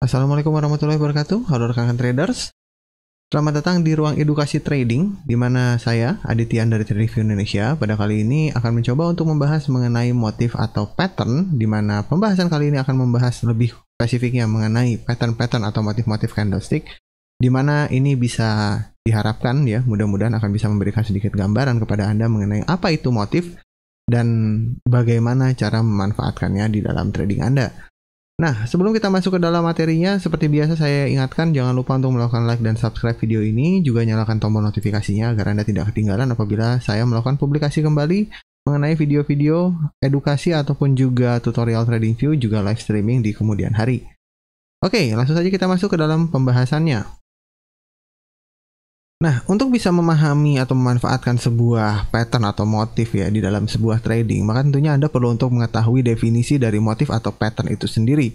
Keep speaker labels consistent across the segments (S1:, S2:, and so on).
S1: Assalamualaikum warahmatullahi wabarakatuh. Halo rekan-rekan traders. Selamat datang di ruang edukasi trading, di mana saya, Adityan dari TradingView Indonesia, pada kali ini akan mencoba untuk membahas mengenai motif atau pattern, di mana pembahasan kali ini akan membahas lebih spesifiknya mengenai pattern-pattern atau motif-motif candlestick, di mana ini bisa diharapkan ya, mudah-mudahan akan bisa memberikan sedikit gambaran kepada Anda mengenai apa itu motif dan bagaimana cara memanfaatkannya di dalam trading Anda. Nah, sebelum kita masuk ke dalam materinya, seperti biasa saya ingatkan jangan lupa untuk melakukan like dan subscribe video ini, juga nyalakan tombol notifikasinya agar Anda tidak ketinggalan apabila saya melakukan publikasi kembali mengenai video-video edukasi ataupun juga tutorial TradingView, juga live streaming di kemudian hari. Oke, langsung saja kita masuk ke dalam pembahasannya. Nah, untuk bisa memahami atau memanfaatkan sebuah pattern atau motif ya di dalam sebuah trading, maka tentunya Anda perlu untuk mengetahui definisi dari motif atau pattern itu sendiri.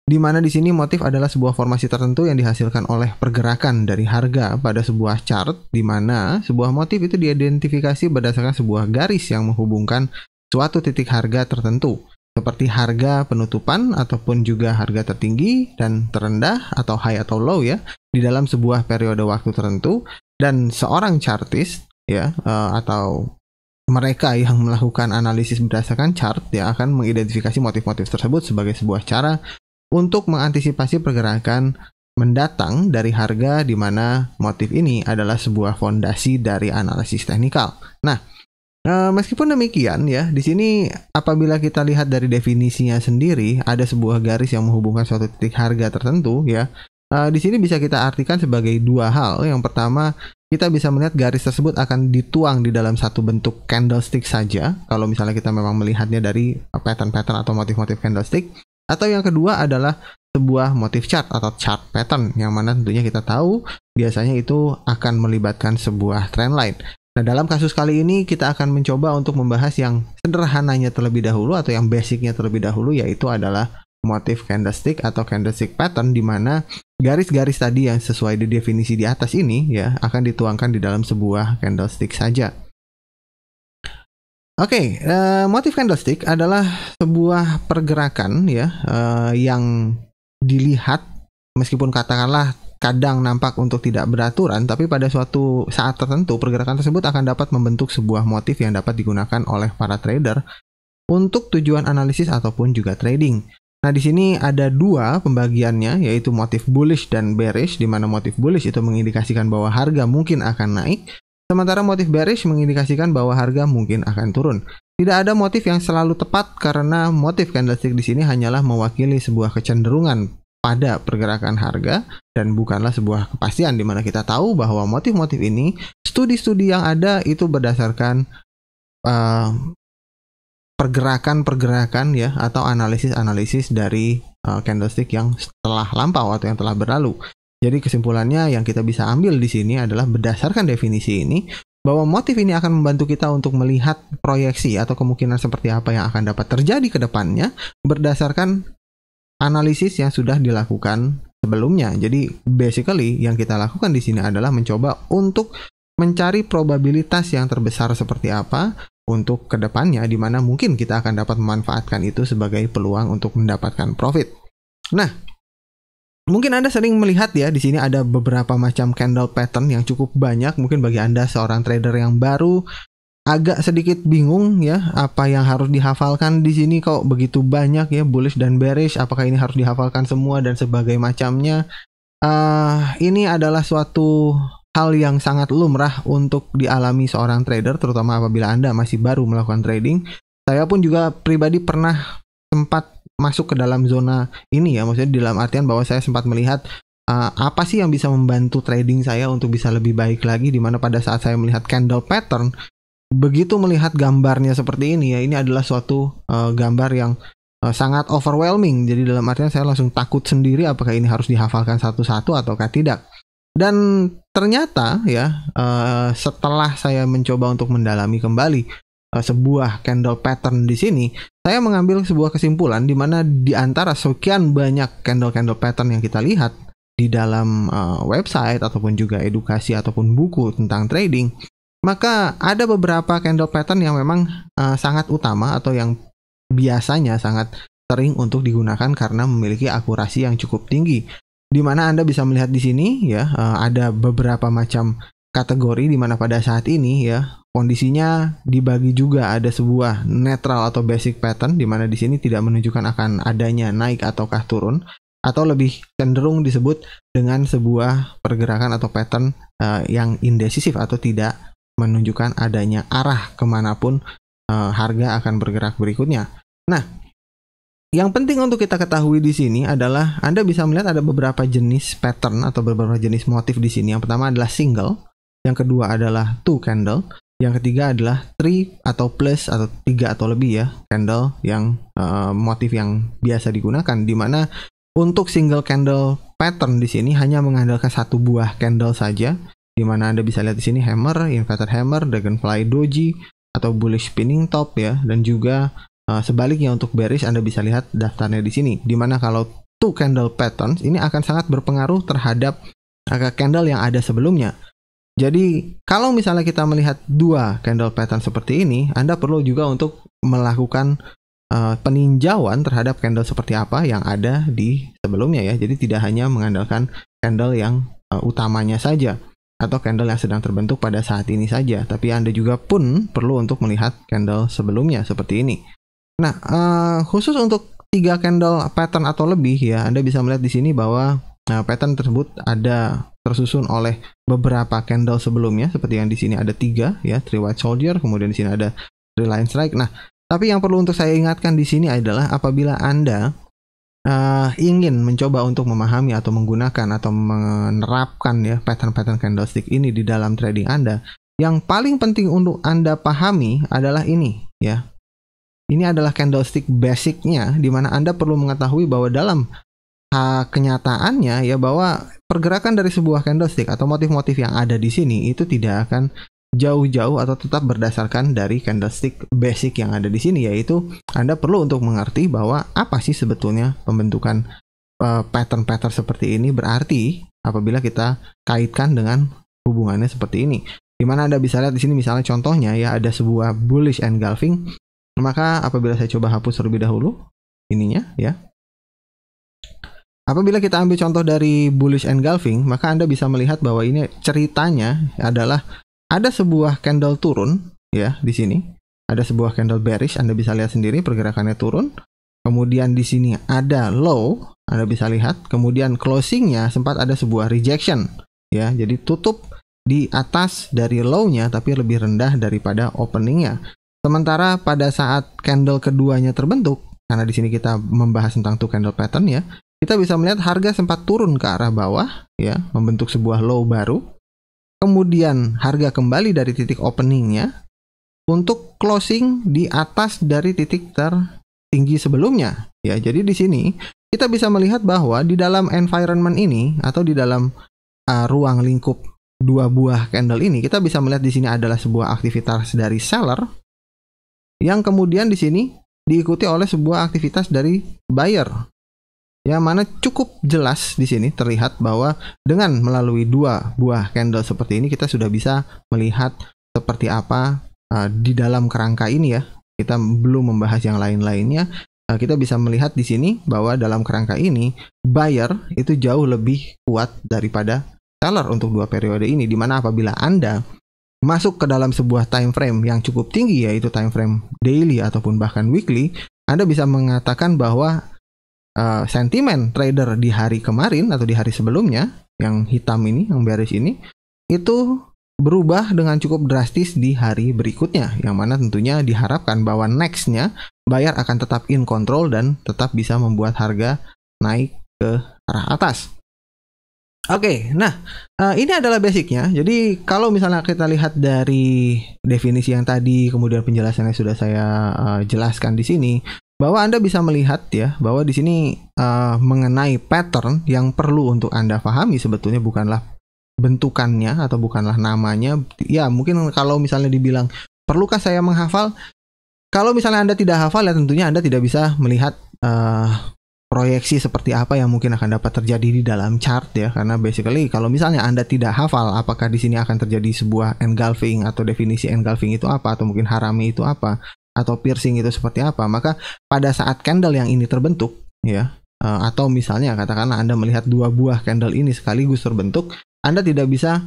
S1: Di mana di sini motif adalah sebuah formasi tertentu yang dihasilkan oleh pergerakan dari harga pada sebuah chart, di mana sebuah motif itu diidentifikasi berdasarkan sebuah garis yang menghubungkan suatu titik harga tertentu, seperti harga penutupan ataupun juga harga tertinggi dan terendah atau high atau low ya di dalam sebuah periode waktu tertentu. Dan seorang chartist ya atau mereka yang melakukan analisis berdasarkan chart ya akan mengidentifikasi motif-motif tersebut sebagai sebuah cara untuk mengantisipasi pergerakan mendatang dari harga, di mana motif ini adalah sebuah fondasi dari analisis teknikal. Nah, meskipun demikian ya, di sini apabila kita lihat dari definisinya sendiri, ada sebuah garis yang menghubungkan suatu titik harga tertentu ya. Di sini bisa kita artikan sebagai dua hal. Yang pertama, kita bisa melihat garis tersebut akan dituang di dalam satu bentuk candlestick saja, kalau misalnya kita memang melihatnya dari pattern-pattern atau motif-motif candlestick. Atau yang kedua adalah sebuah motif chart atau chart pattern, yang mana tentunya kita tahu biasanya itu akan melibatkan sebuah trendline. Nah, dalam kasus kali ini kita akan mencoba untuk membahas yang sederhananya terlebih dahulu atau yang basicnya terlebih dahulu, yaitu adalah motif candlestick atau candlestick pattern, di mana garis-garis tadi yang sesuai di definisi di atas ini ya akan dituangkan di dalam sebuah candlestick saja. Oke, motif candlestick adalah sebuah pergerakan ya yang dilihat, meskipun katakanlah kadang nampak untuk tidak beraturan, tapi pada suatu saat tertentu pergerakan tersebut akan dapat membentuk sebuah motif yang dapat digunakan oleh para trader untuk tujuan analisis ataupun juga trading. Nah, di sini ada dua pembagiannya, yaitu motif bullish dan bearish, di mana motif bullish itu mengindikasikan bahwa harga mungkin akan naik, sementara motif bearish mengindikasikan bahwa harga mungkin akan turun. Tidak ada motif yang selalu tepat, karena motif candlestick di sini hanyalah mewakili sebuah kecenderungan pada pergerakan harga dan bukanlah sebuah kepastian, di mana kita tahu bahwa motif-motif ini, studi-studi yang ada itu berdasarkan pergerakan-pergerakan ya atau analisis-analisis dari candlestick yang telah lampau atau yang telah berlalu. Jadi kesimpulannya yang kita bisa ambil di sini adalah berdasarkan definisi ini, bahwa motif ini akan membantu kita untuk melihat proyeksi atau kemungkinan seperti apa yang akan dapat terjadi ke depannya berdasarkan analisis yang sudah dilakukan sebelumnya. Jadi basically yang kita lakukan di sini adalah mencoba untuk mencari probabilitas yang terbesar seperti apa untuk kedepannya, di mana mungkin kita akan dapat memanfaatkan itu sebagai peluang untuk mendapatkan profit. Nah, mungkin Anda sering melihat ya, di sini ada beberapa macam candle pattern yang cukup banyak. Mungkin bagi Anda seorang trader yang baru agak sedikit bingung ya, apa yang harus dihafalkan di sini, kok begitu banyak ya, bullish dan bearish, apakah ini harus dihafalkan semua dan sebagainya macamnya. Ini adalah suatu hal yang sangat lumrah untuk dialami seorang trader, terutama apabila Anda masih baru melakukan trading. Saya pun juga pribadi pernah sempat masuk ke dalam zona ini ya, maksudnya dalam artian bahwa saya sempat melihat apa sih yang bisa membantu trading saya untuk bisa lebih baik lagi, dimana pada saat saya melihat candle pattern, begitu melihat gambarnya seperti ini ya, ini adalah suatu gambar yang sangat overwhelming. Jadi dalam artian saya langsung takut sendiri, apakah ini harus dihafalkan satu-satu ataukah tidak. Dan ternyata ya setelah saya mencoba untuk mendalami kembali sebuah candle pattern di sini, saya mengambil sebuah kesimpulan, di mana di antara sekian banyak candle pattern yang kita lihat di dalam website ataupun juga edukasi ataupun buku tentang trading, maka ada beberapa candle pattern yang memang sangat utama atau yang biasanya sangat sering untuk digunakan karena memiliki akurasi yang cukup tinggi. Di mana Anda bisa melihat di sini ya, ada beberapa macam kategori di mana pada saat ini ya kondisinya dibagi juga, ada sebuah netral atau basic pattern di mana di sini tidak menunjukkan akan adanya naik ataukah turun, atau lebih cenderung disebut dengan sebuah pergerakan atau pattern yang indecisif atau tidak menunjukkan adanya arah kemanapun harga akan bergerak berikutnya. Nah, yang penting untuk kita ketahui di sini adalah Anda bisa melihat ada beberapa jenis pattern atau beberapa jenis motif di sini. Yang pertama adalah single, yang kedua adalah two candle, yang ketiga adalah three atau plus atau 3 atau lebih ya candle yang motif yang biasa digunakan, di mana untuk single candle pattern di sini hanya mengandalkan satu buah candle saja, di mana Anda bisa lihat di sini hammer, inverted hammer, dragonfly doji atau bullish spinning top ya, dan juga sebaliknya untuk bearish Anda bisa lihat daftarnya di sini, di mana kalau two candle patterns ini akan sangat berpengaruh terhadap candle yang ada sebelumnya. Jadi kalau misalnya kita melihat dua candle pattern seperti ini, Anda perlu juga untuk melakukan peninjauan terhadap candle seperti apa yang ada di sebelumnya ya. Jadi tidak hanya mengandalkan candle yang utamanya saja atau candle yang sedang terbentuk pada saat ini saja, tapi Anda juga pun perlu untuk melihat candle sebelumnya seperti ini. Nah, khusus untuk 3 candle pattern atau lebih ya, Anda bisa melihat di sini bahwa pattern tersebut ada tersusun oleh beberapa candle sebelumnya, seperti yang di sini ada 3 ya, 3 white soldier, kemudian di sini ada 3 line strike. Nah, tapi yang perlu untuk saya ingatkan di sini adalah apabila Anda ingin mencoba untuk memahami atau menggunakan atau menerapkan ya pattern-pattern candlestick ini di dalam trading Anda, yang paling penting untuk Anda pahami adalah ini ya. Ini adalah candlestick basicnya, di mana Anda perlu mengetahui bahwa dalam kenyataannya ya, bahwa pergerakan dari sebuah candlestick atau motif-motif yang ada di sini itu tidak akan jauh-jauh atau tetap berdasarkan dari candlestick basic yang ada di sini, yaitu Anda perlu untuk mengerti bahwa apa sih sebetulnya pembentukan pattern-pattern seperti ini berarti apabila kita kaitkan dengan hubungannya seperti ini. Di mana Anda bisa lihat di sini misalnya contohnya ya, ada sebuah bullish engulfing. Maka apabila saya coba hapus terlebih dahulu ininya ya. Apabila kita ambil contoh dari bullish engulfing, maka Anda bisa melihat bahwa ini ceritanya adalah ada sebuah candle turun ya di sini. Ada sebuah candle bearish, Anda bisa lihat sendiri pergerakannya turun. Kemudian di sini ada low, Anda bisa lihat. Kemudian closingnya sempat ada sebuah rejection ya. Jadi tutup di atas dari low-nya tapi lebih rendah daripada openingnya. Sementara pada saat candle keduanya terbentuk, karena di sini kita membahas tentang two candle pattern ya, kita bisa melihat harga sempat turun ke arah bawah ya, membentuk sebuah low baru. Kemudian harga kembali dari titik openingnya untuk closing di atas dari titik tertinggi sebelumnya ya. Jadi di sini kita bisa melihat bahwa di dalam environment ini atau di dalam ruang lingkup dua buah candle ini, kita bisa melihat di sini adalah sebuah aktivitas dari seller yang kemudian di sini diikuti oleh sebuah aktivitas dari buyer, yang mana cukup jelas di sini terlihat bahwa dengan melalui dua buah candle seperti ini kita sudah bisa melihat seperti apa di dalam kerangka ini ya. Kita belum membahas yang lain-lainnya. Kita bisa melihat di sini bahwa dalam kerangka ini buyer itu jauh lebih kuat daripada seller untuk 2 periode ini, di mana apabila Anda masuk ke dalam sebuah time frame yang cukup tinggi, yaitu time frame daily ataupun bahkan weekly, Anda bisa mengatakan bahwa sentimen trader di hari kemarin atau di hari sebelumnya yang hitam ini, yang bearish ini, itu berubah dengan cukup drastis di hari berikutnya, yang mana tentunya diharapkan bahwa nextnya buyer akan tetap in control dan tetap bisa membuat harga naik ke arah atas. Oke, nah ini adalah basicnya. Jadi kalau misalnya kita lihat dari definisi yang tadi, kemudian penjelasannya sudah saya jelaskan di sini, bahwa Anda bisa melihat ya bahwa di sini mengenai pattern yang perlu untuk Anda pahami sebetulnya bukanlah bentukannya atau bukanlah namanya. Ya mungkin kalau misalnya dibilang perlukah saya menghafal? Kalau misalnya Anda tidak hafal ya tentunya Anda tidak bisa melihat proyeksi seperti apa yang mungkin akan dapat terjadi di dalam chart ya, karena basically kalau misalnya Anda tidak hafal apakah di sini akan terjadi sebuah engulfing atau definisi engulfing itu apa atau mungkin harami itu apa, atau piercing itu seperti apa, maka pada saat candle yang ini terbentuk ya, atau misalnya katakanlah Anda melihat dua buah candle ini sekaligus terbentuk, Anda tidak bisa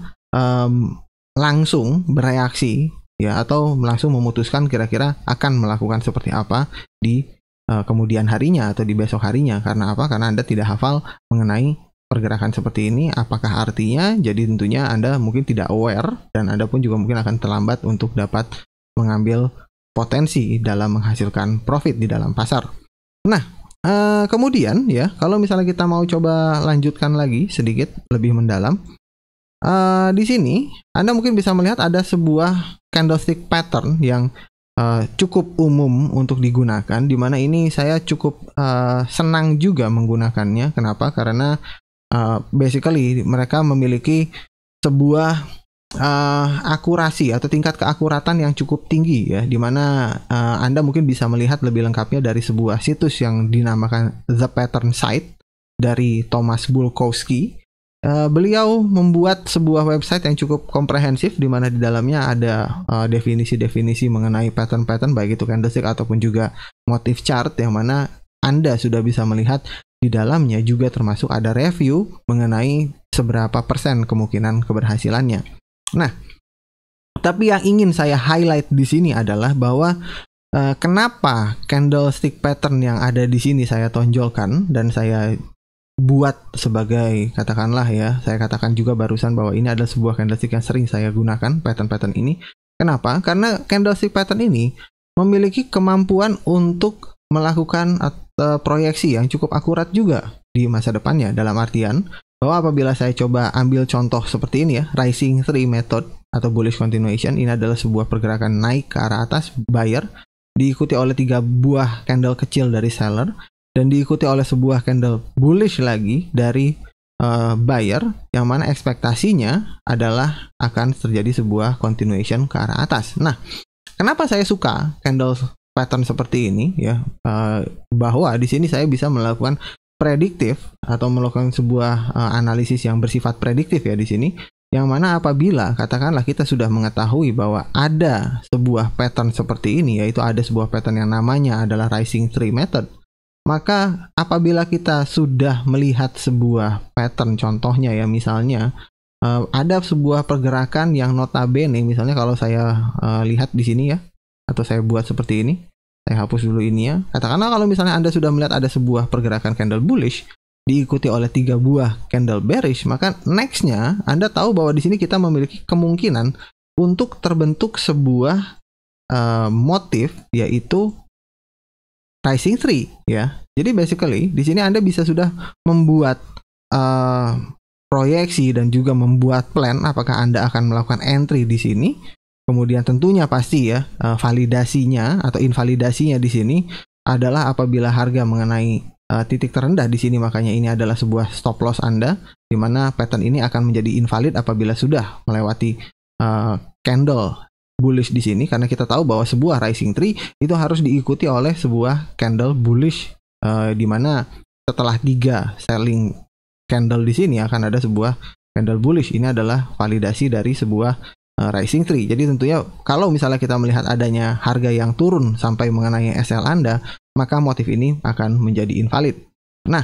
S1: langsung bereaksi ya, atau langsung memutuskan kira-kira akan melakukan seperti apa di kemudian harinya atau di besok harinya. Karena apa? Karena Anda tidak hafal mengenai pergerakan seperti ini, apakah artinya. Jadi tentunya Anda mungkin tidak aware, dan Anda pun juga mungkin akan terlambat untuk dapat mengambil potensi dalam menghasilkan profit di dalam pasar. Nah, kemudian ya, kalau misalnya kita mau coba lanjutkan lagi sedikit lebih mendalam, di sini Anda mungkin bisa melihat ada sebuah candlestick pattern yang cukup umum untuk digunakan, di mana ini saya cukup senang juga menggunakannya. Kenapa? Karena basically mereka memiliki sebuah akurasi atau tingkat keakuratan yang cukup tinggi ya, dimana Anda mungkin bisa melihat lebih lengkapnya dari sebuah situs yang dinamakan The Pattern Site dari Thomas Bulkowski. Beliau membuat sebuah website yang cukup komprehensif, di mana di dalamnya ada definisi-definisi mengenai pattern-pattern, baik itu candlestick ataupun juga motif chart, yang mana Anda sudah bisa melihat di dalamnya juga termasuk ada review mengenai seberapa persen kemungkinan keberhasilannya. Nah, tapi yang ingin saya highlight di sini adalah bahwa kenapa candlestick pattern yang ada di sini saya tonjolkan dan saya buat sebagai, katakanlah ya, saya katakan juga barusan bahwa ini adalah sebuah candlestick yang sering saya gunakan, pattern-pattern ini. Kenapa? Karena candlestick pattern ini memiliki kemampuan untuk melakukan proyeksi yang cukup akurat juga di masa depannya, dalam artian bahwa apabila saya coba ambil contoh seperti ini ya, rising 3 method atau bullish continuation, ini adalah sebuah pergerakan naik ke arah atas buyer, diikuti oleh 3 buah candle kecil dari seller, dan diikuti oleh sebuah candle bullish lagi dari buyer, yang mana ekspektasinya adalah akan terjadi sebuah continuation ke arah atas. Nah, kenapa saya suka candle pattern seperti ini ya, bahwa di sini saya bisa melakukan prediktif atau melakukan sebuah analisis yang bersifat prediktif ya di sini, yang mana apabila katakanlah kita sudah mengetahui bahwa ada sebuah pattern seperti ini, yaitu ada sebuah pattern yang namanya adalah rising 3 method, maka apabila kita sudah melihat sebuah pattern, contohnya ya, misalnya ada sebuah pergerakan yang notabene, misalnya kalau saya lihat di sini ya, atau saya buat seperti ini, saya hapus dulu ini ya. Katakanlah kalau misalnya Anda sudah melihat ada sebuah pergerakan candle bullish diikuti oleh 3 buah candle bearish, maka nextnya Anda tahu bahwa di sini kita memiliki kemungkinan untuk terbentuk sebuah motif, yaitu rising 3 ya. Jadi basically di sini Anda bisa sudah membuat proyeksi dan juga membuat plan apakah Anda akan melakukan entry di sini. Kemudian tentunya pasti ya, validasinya atau invalidasinya di sini adalah apabila harga mengenai titik terendah di sini, makanya ini adalah sebuah stop loss Anda, di mana pattern ini akan menjadi invalid apabila sudah melewati candle bullish di sini, karena kita tahu bahwa sebuah rising 3 itu harus diikuti oleh sebuah candle bullish, di mana setelah 3 selling candle di sini akan ada sebuah candle bullish. Ini adalah validasi dari sebuah rising 3. Jadi tentunya kalau misalnya kita melihat adanya harga yang turun sampai mengenai SL Anda, maka motif ini akan menjadi invalid. Nah,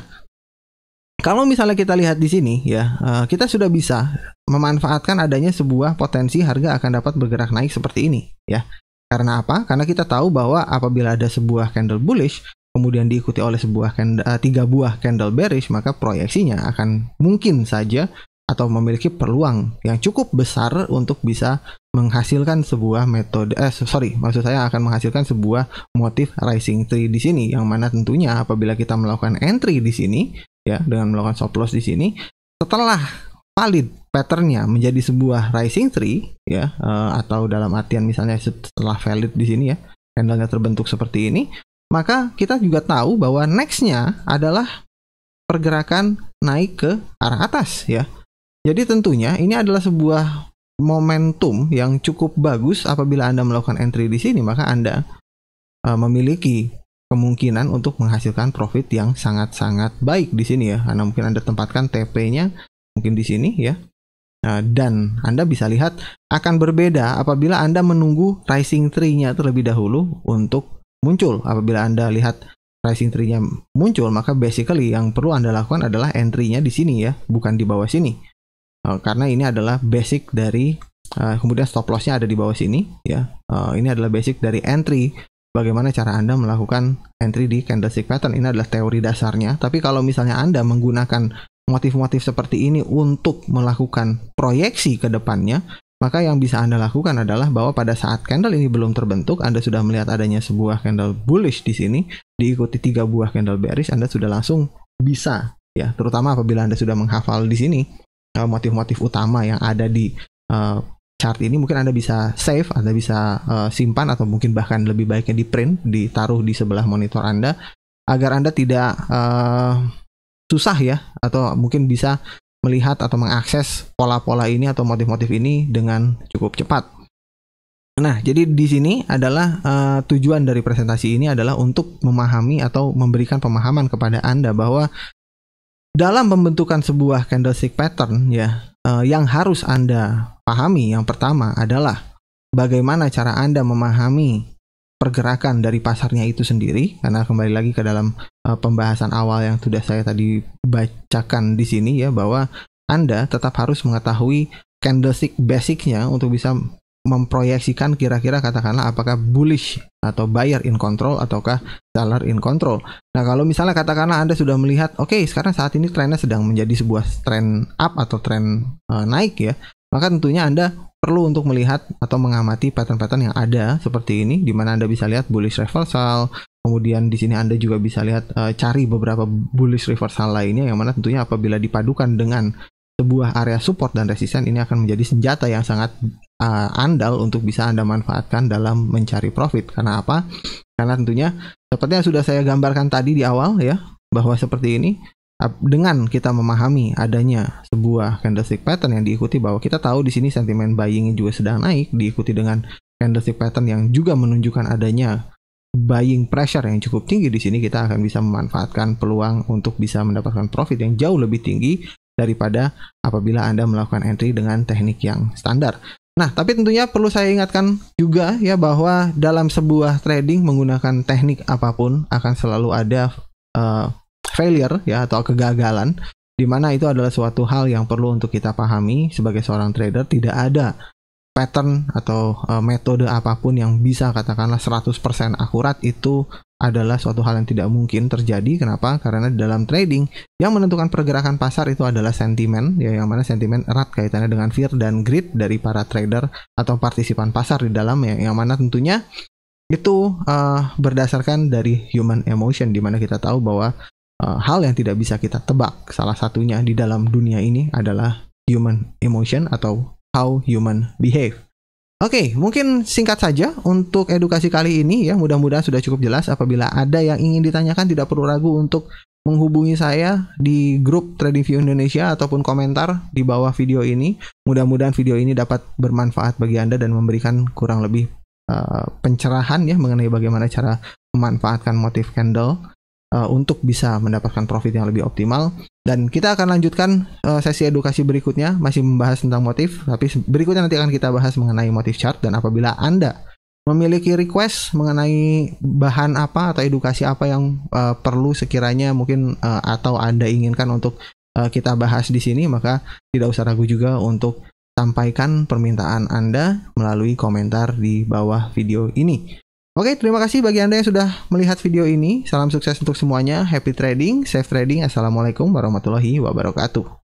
S1: kalau misalnya kita lihat di sini ya, kita sudah bisa memanfaatkan adanya sebuah potensi harga akan dapat bergerak naik seperti ini ya. Karena apa? Karena kita tahu bahwa apabila ada sebuah candle bullish kemudian diikuti oleh sebuah 3 buah candle bearish, maka proyeksinya akan mungkin saja atau memiliki peluang yang cukup besar untuk bisa menghasilkan sebuah metode, maksud saya akan menghasilkan sebuah motif rising 3 di sini, yang mana tentunya apabila kita melakukan entry di sini ya, dengan melakukan stop loss di sini, setelah valid patternnya menjadi sebuah rising 3 ya, atau dalam artian misalnya setelah valid di sini ya, candlenya terbentuk seperti ini, maka kita juga tahu bahwa nextnya adalah pergerakan naik ke arah atas ya. Jadi tentunya ini adalah sebuah momentum yang cukup bagus apabila Anda melakukan entry di sini, maka Anda memiliki kemungkinan untuk menghasilkan profit yang sangat-sangat baik di sini ya. Karena mungkin Anda tempatkan TP-nya mungkin di sini ya. Dan Anda bisa lihat akan berbeda apabila Anda menunggu rising tree-nya terlebih dahulu untuk muncul. Apabila Anda lihat rising tree-nya muncul, maka basically yang perlu Anda lakukan adalah entry-nya di sini ya, bukan di bawah sini. Karena ini adalah basic dari kemudian stop loss-nya ada di bawah sini ya. Ini adalah basic dari entry. Bagaimana cara Anda melakukan entry di candlestick pattern. Ini adalah teori dasarnya. Tapi kalau misalnya Anda menggunakan motif-motif seperti ini untuk melakukan proyeksi ke depannya, maka yang bisa Anda lakukan adalah bahwa pada saat candle ini belum terbentuk, Anda sudah melihat adanya sebuah candle bullish di sini, diikuti 3 buah candle bearish, Anda sudah langsung bisa ya, terutama apabila Anda sudah menghafal di sini motif-motif utama yang ada di chart ini, mungkin Anda bisa save, Anda bisa simpan, atau mungkin bahkan lebih baiknya di print, ditaruh di sebelah monitor Anda, agar Anda tidak susah ya, atau mungkin bisa melihat atau mengakses pola-pola ini atau motif-motif ini dengan cukup cepat. Nah, jadi di sini adalah tujuan dari presentasi ini adalah untuk memahami atau memberikan pemahaman kepada Anda bahwa dalam pembentukan sebuah candlestick pattern ya, yang harus Anda pahami yang pertama adalah bagaimana cara Anda memahami pergerakan dari pasarnya itu sendiri, karena kembali lagi ke dalam pembahasan awal yang sudah saya tadi bacakan di sini ya, bahwa Anda tetap harus mengetahui candlestick basicnya untuk bisa memproyeksikan kira-kira katakanlah apakah bullish atau buyer in control ataukah seller in control. Nah, kalau misalnya katakanlah Anda sudah melihat oke, sekarang saat ini trennya sedang menjadi sebuah trend up atau trend naik ya, maka tentunya Anda perlu untuk melihat atau mengamati pattern-pattern yang ada seperti ini, di mana Anda bisa lihat bullish reversal. Kemudian di sini Anda juga bisa lihat cari beberapa bullish reversal lainnya, yang mana tentunya apabila dipadukan dengan sebuah area support dan resisten, ini akan menjadi senjata yang sangat andal untuk bisa Anda manfaatkan dalam mencari profit. Karena apa? Karena tentunya seperti yang sudah saya gambarkan tadi di awal ya, bahwa seperti ini, dengan kita memahami adanya sebuah candlestick pattern yang diikuti, bahwa kita tahu di sini sentimen buying juga sedang naik, diikuti dengan candlestick pattern yang juga menunjukkan adanya buying pressure yang cukup tinggi di sini, kita akan bisa memanfaatkan peluang untuk bisa mendapatkan profit yang jauh lebih tinggi daripada apabila Anda melakukan entry dengan teknik yang standar. Nah, tapi tentunya perlu saya ingatkan juga ya, bahwa dalam sebuah trading menggunakan teknik apapun akan selalu ada failure ya, atau kegagalan, di mana itu adalah suatu hal yang perlu untuk kita pahami sebagai seorang trader. Tidak ada pattern atau metode apapun yang bisa katakanlah 100% akurat. Itu adalah suatu hal yang tidak mungkin terjadi. Kenapa? Karena dalam trading yang menentukan pergerakan pasar itu adalah sentimen ya, yang mana sentimen erat kaitannya dengan fear dan greed dari para trader atau partisipan pasar di dalamnya, yang mana tentunya itu berdasarkan dari human emotion, di mana kita tahu bahwa hal yang tidak bisa kita tebak salah satunya di dalam dunia ini adalah human emotion atau how human behave. Oke, mungkin singkat saja untuk edukasi kali ini ya, mudah-mudahan sudah cukup jelas. Apabila ada yang ingin ditanyakan, tidak perlu ragu untuk menghubungi saya di grup TradingView Indonesia ataupun komentar di bawah video ini. Mudah-mudahan video ini dapat bermanfaat bagi Anda dan memberikan kurang lebih pencerahan ya mengenai bagaimana cara memanfaatkan motif candle untuk bisa mendapatkan profit yang lebih optimal. Dan kita akan lanjutkan sesi edukasi berikutnya, masih membahas tentang motif, tapi berikutnya nanti akan kita bahas mengenai motif chart. Dan apabila Anda memiliki request mengenai bahan apa atau edukasi apa yang perlu sekiranya mungkin atau Anda inginkan untuk kita bahas di sini, maka tidak usah ragu juga untuk sampaikan permintaan Anda melalui komentar di bawah video ini. Oke, terima kasih bagi Anda yang sudah melihat video ini. Salam sukses untuk semuanya. Happy trading, safe trading. Assalamualaikum warahmatullahi wabarakatuh.